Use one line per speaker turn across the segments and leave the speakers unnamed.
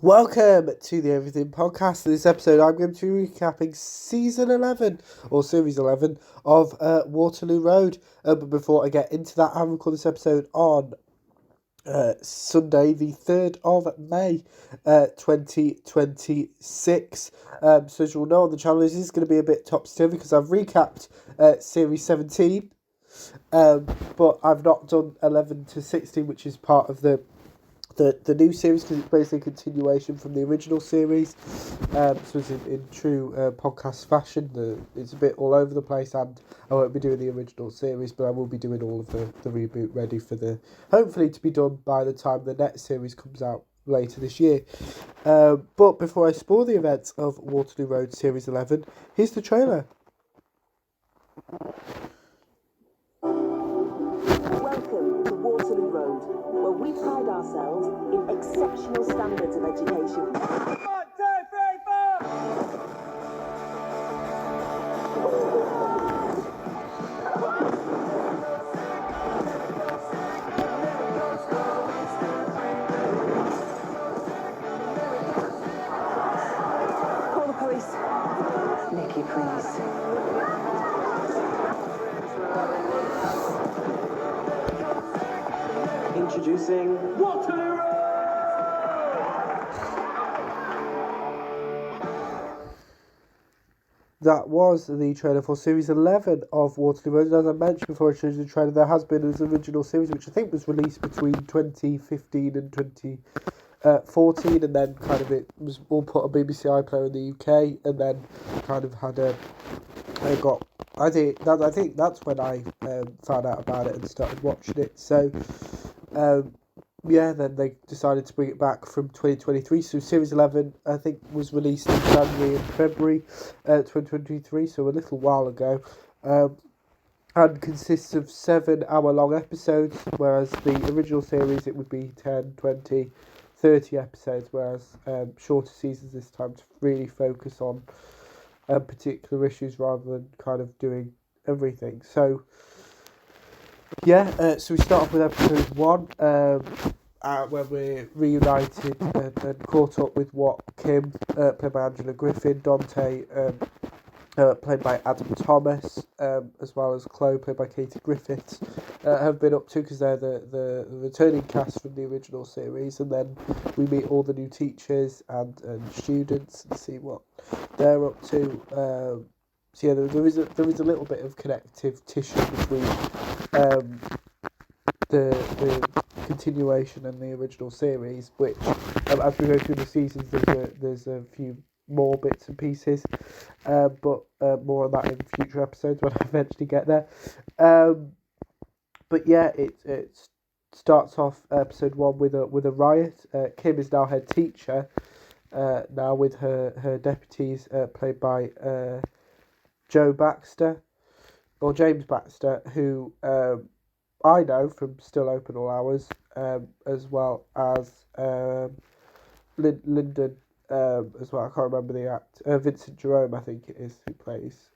Welcome to the Everything Podcast. In this episode, I'm going to be recapping Season 11, or Series 11, of Waterloo Road. But before I get into that, I record this episode on Sunday, the 3rd of May, 2026. So as you all know on the channel, this is going to be a bit topsy-turvy because I've recapped Series 17, but I've not done 11 to 16, which is part of the new series because it's basically a continuation from the original series. So it's in true podcast fashion. It's a bit all over the place, and I won't be doing the original series, but I will be doing all of the reboot ready for hopefully to be done by the time the next series comes out later this year. But before I spoil the events of Waterloo Road Series 11, here's the trailer.
Welcome to Waterloo Road, where we pride ourselves in exceptional standards of education.
1, 2, 3, 4!
Call the police. Nicky, please.
Introducing Waterloo Road!
That was the trailer for Series 11 of Waterloo Road. As I mentioned before I showed you the trailer, there has been an original series which I think was released between 2015 and 2014, and then kind of it was all put on BBC iPlayer in the UK, and then kind of had I think that's when I found out about it and started watching it. So then they decided to bring it back from 2023. So Series 11, I think, was released in January and February 2023, so a little while ago. And consists of 7-hour-long episodes, whereas the original series, it would be 10, 20, 30 episodes, whereas shorter seasons this time to really focus on particular issues rather than kind of doing everything. So so we start off with episode 1, where we're reunited and caught up with what Kim, played by Angela Griffin, Dante, played by Adam Thomas, as well as Chloe, played by Katie Griffiths, have been up to, because they're the returning cast from the original series. And then we meet all the new teachers and students and see what they're up to. So yeah, there is a little bit of connective tissue between the continuation and the original series, which as we go through the seasons, there's a few more bits and pieces, but more on that in future episodes when I eventually get there. But yeah, it starts off episode 1 with a riot. Kim is now head teacher, now with her deputies, played by Joe Baxter, or James Baxter, who I know from Still Open All Hours, as well as Lyndon, as well. I can't remember the act. Vincent Jerome, I think it is, who plays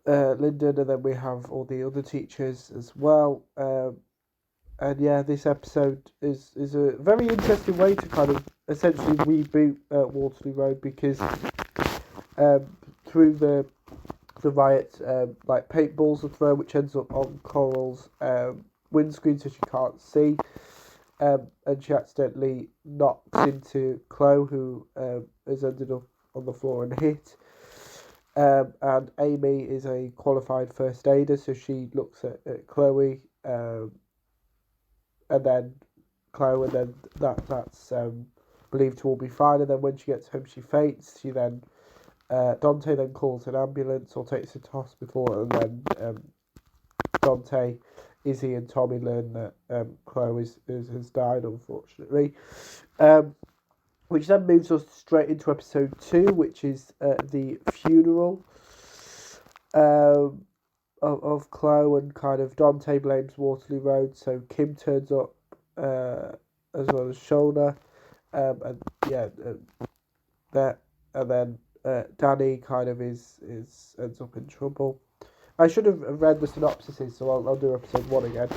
Lyndon, and then we have all the other teachers as well. And yeah, this episode is a very interesting way to kind of essentially reboot Waterloo Road, because through the riot, like paintballs are thrown, which ends up on Coral's windscreen, so she can't see, and she accidentally knocks into Chloe, who has ended up on the floor and hit. And Amy is a qualified first aider, so she looks at Chloe, and then Chloe, and then that's believed to all be fine. And then when she gets home, she faints. She then Dante then calls an ambulance or takes her to hospital, and then Dante, Izzy, and Tommy learn that Chloe has died, unfortunately. Which then moves us straight into episode 2, which is the funeral of Chloe, and kind of Dante blames Waterloo Road, so Kim turns up as well as Shona, and yeah, that, and then Danny kind of is ends up in trouble. I should have read the synopsises, so I'll do episode 1 again.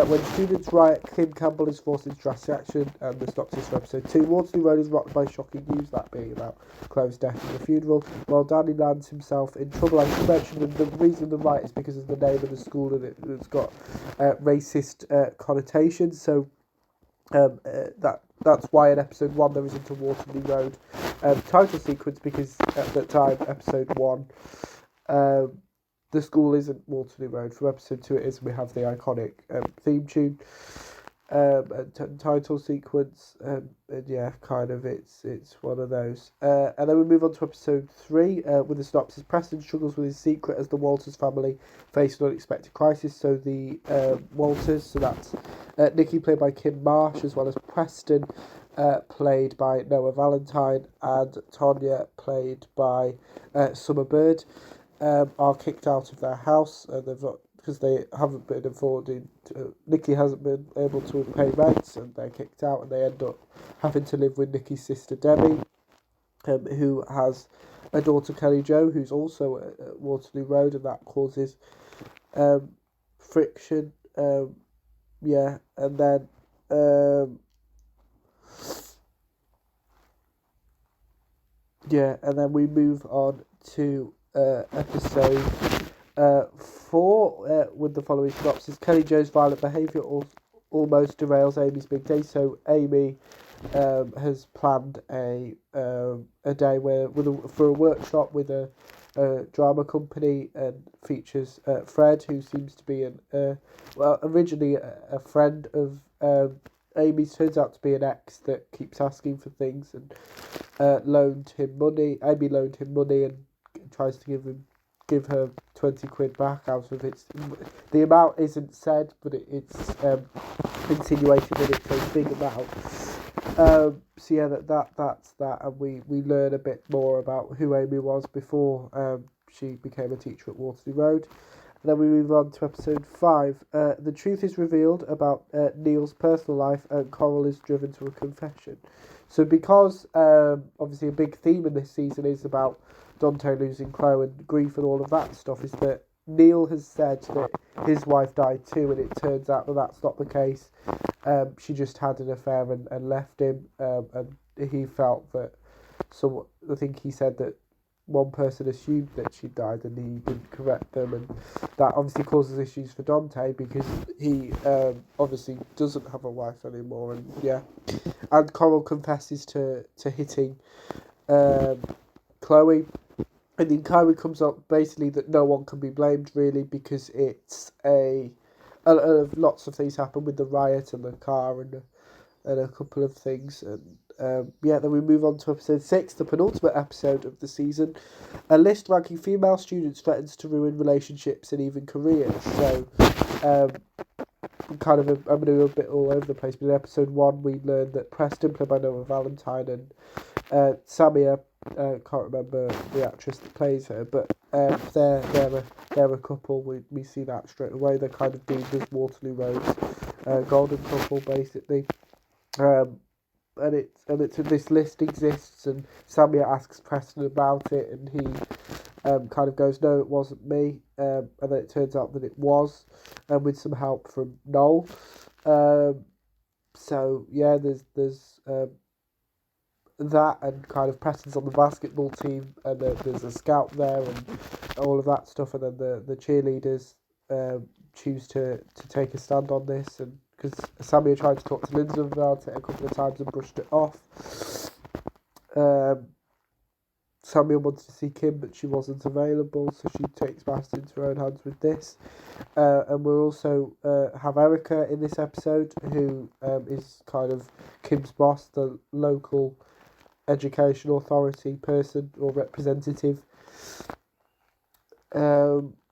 When students riot, Kim Campbell is forced into drastic action, and the synopsis for episode 2. Waterloo Road is rocked by shocking news, that being about Chloe's death and the funeral, while Danny lands himself in trouble. As you mentioned, and the reason the riot is because of the name of the school, and it's got racist connotations, so that's why in episode 1 there isn't a Waterloo Road title sequence, because at that time, episode 1, the school isn't Waterloo Road. From episode 2 it is, we have the iconic theme tune and title sequence, and yeah, kind of it's one of those. And then we move on to episode 3 with the synopsis. Preston struggles with his secret as the Walters family face an unexpected crisis. So the Walters, so that's Nikki played by Kim Marsh, as well as Preston played by Noah Valentine, and Tonya played by Summer Bird, are kicked out of their house, and they've got, because they haven't been affording Nikki hasn't been able to pay rents, and they're kicked out, and they end up having to live with Nikki's sister Debbie, who has a daughter, Kelly Jo, who's also at Waterloo Road, and that causes friction. Yeah, and then we move on to episode 4 with the following synopsis. Kelly Jo's violent behaviour almost derails Amy's big day. So Amy has planned a day for a workshop with a drama company, and features Fred, who seems to be originally a friend of Amy's, turns out to be an ex that keeps asking for things, and loaned him money. Amy loaned him money and tries to give her 20 quid back out of it. The amount isn't said, but it's insinuated that it's a big amount. So yeah, that's that, and we learn a bit more about who Amy was before she became a teacher at Waterloo Road. And then we move on to episode 5. The truth is revealed about Neil's personal life, and Coral is driven to a confession. So because obviously a big theme in this season is about Dante losing Chloe and grief and all of that stuff, is that Neil has said that his wife died too, and it turns out that that's not the case. She just had an affair and left him, and he felt that, so I think he said that one person assumed that she died and he didn't correct them, and that obviously causes issues for Dante, because he obviously doesn't have a wife anymore, and yeah. And Coral confesses to hitting Chloe, and the inquiry comes up basically that no one can be blamed really, because it's lots of things happen with the riot and the car and a couple of things, and then we move on to episode 6, the penultimate episode of the season. A list ranking female students threatens to ruin relationships and even careers. So I'm going to go a bit all over the place, but in episode 1 we learned that Preston, played by Noah Valentine, and Samia, can't remember the actress that plays her, but they're a couple. We see that straight away. They're kind of deemed as Waterloo Road's golden couple, basically. And this list exists, and Samia asks Preston about it, and he kind of goes, no, it wasn't me, and then it turns out that it was, with some help from Noel. So yeah, there's that, and kind of Preston's on the basketball team, and there's a scout there, and all of that stuff, and then the cheerleaders choose to take a stand on this, and because Samia tried to talk to Lindsay about it a couple of times and brushed it off. Samia wanted to see Kim, but she wasn't available, so she takes matters into her own hands with this. And we'll also have Erica in this episode, who is kind of Kim's boss, the local education authority person or representative.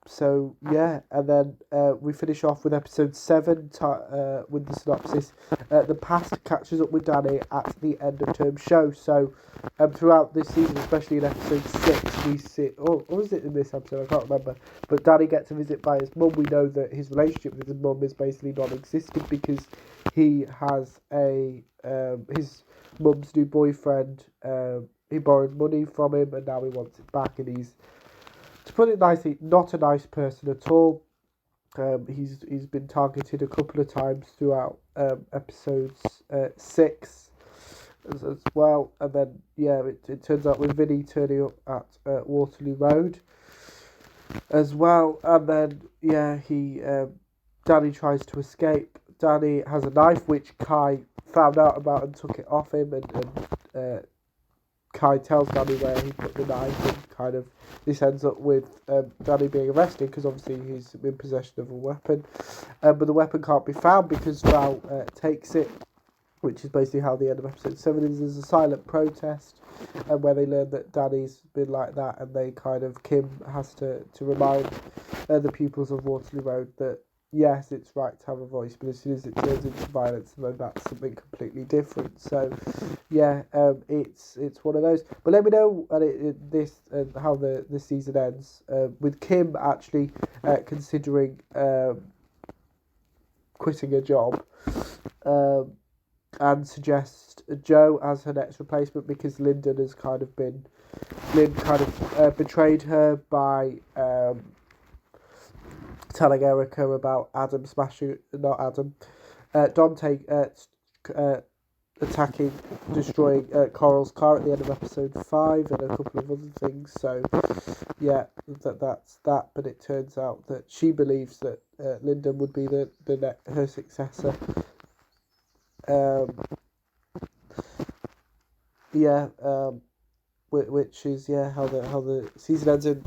So yeah, and then we finish off with episode 7 with the synopsis. The past catches up with Danny at the end of term show. So throughout this season, especially in episode 6, we see, or was it in this episode? I can't remember. But Danny gets a visit by his mum. We know that his relationship with his mum is basically non-existent, because he has his mum's new boyfriend. He borrowed money from him, and now he wants it back, and he's to put it nicely, not a nice person at all. He's been targeted a couple of times throughout episodes 6 as well, and then it turns out with Vinny turning up at Waterloo Road as well, and then he Danny tries to escape. Danny has a knife which Kai found out about and took it off him, and Kai tells Danny where he put the knife, and kind of this ends up with Danny being arrested because obviously he's in possession of a weapon, but the weapon can't be found because Val takes it, which is basically how the end of episode 7 is. There's a silent protest, and where they learn that Danny's been like that, and they kind of, Kim has to remind the pupils of Waterloo Road that yes, it's right to have a voice, but as soon as it turns into violence, then that's something completely different. So it's one of those. But let me know how this season ends, with Kim actually considering quitting a job, and suggest Joe as her next replacement because Lyndon kind of betrayed her by telling Erica about Dante attacking, destroying Coral's car at the end of episode 5, and a couple of other things. So that's that. But it turns out that she believes that Lyndon would be her successor. Which is how the season ends, and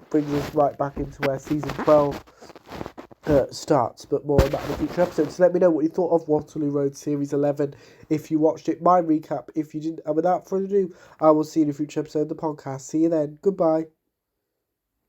brings us right back into where season 12 starts, but more on that in the future episodes. So let me know what you thought of Waterloo Road Series 11 if you watched it, my recap if you didn't, and without further ado, I will see you in a future episode of the podcast. See you then, goodbye.